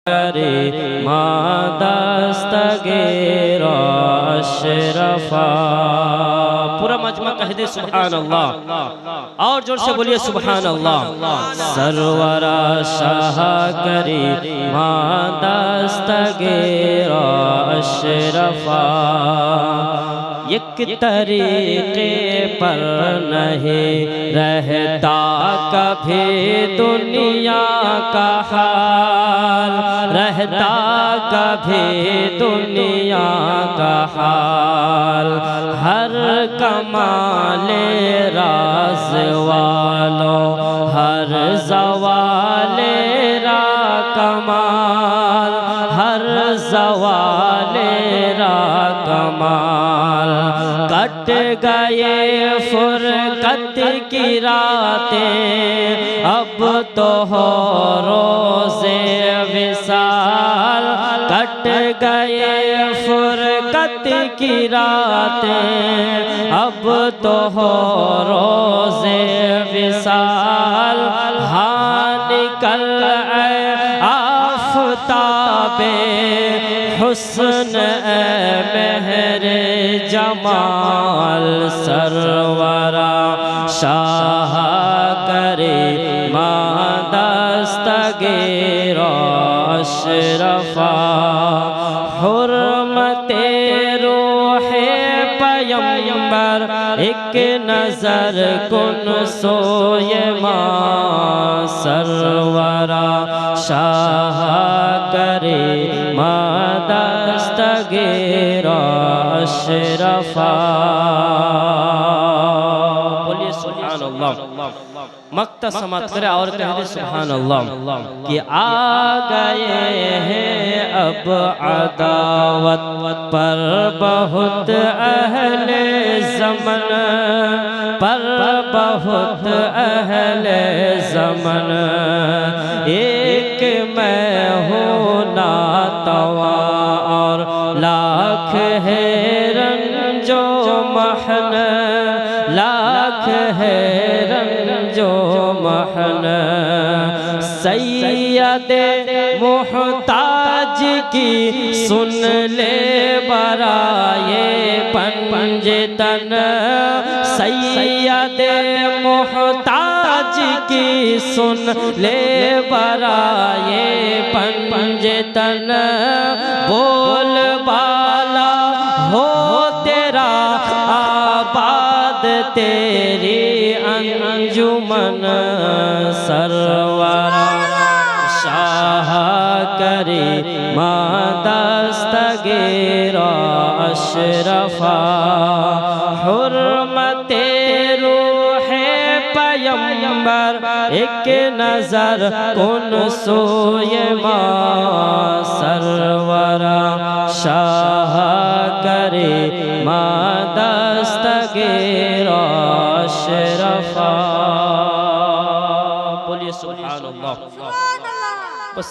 ما دستگیر اشرفا. پورا مجمع کہہ دے سبحان اللہ، اور جوڑ سے بولیے سبحان اللہ. سرور شاہ کری ما دستگیر اشرفا. یک طریقے پر نہیں رہتا کبھی دنیا کا حال، رہتا کبھی دنیا کا حال. ہر کمال راز والو، ہر زوال را کمال، ہر زوال را کمال. کٹ گئے فرقت کی راتیں، اب تو ہو روز وصال. کٹ گئے فرقت کی راتیں، اب تو ہو روز وصال. ہاں نکل اے آفتاب حسن اے مہر جمال. سرورا شاہ کرے ما دستگیر اشرفا. حرمت روح پیمبر ایک نظر کن سوئے ماں. سرورا شاہ کرے ما دستگیر اشرفا. بولیے سبحان اللہ. مقتہ سماعت کرے اور کہہ دے سبحان اللہ. کہ آ گئے ہیں اب عداوت پر بہت اہل زمن، پر بہت اہل زمن. ایک میں ہوں ناتوا اور لاکھ ہے رنج و محن، لاکھ ہے رنج و محن. سید محتاج کی سن لے برائے پنجتن. سید محتاج کی سن لے برائے پنجتن. بول بالا ہو تیرا آباد تیری انجمن. سرورا شاہ کرے ما دستگیر اشرفا. حرمت روح پیمبر ایک نظر کن سوئے ماں. سرورا شاہ کرے ما دستگیر اشرفا. بولیے سبحان اللہ. بس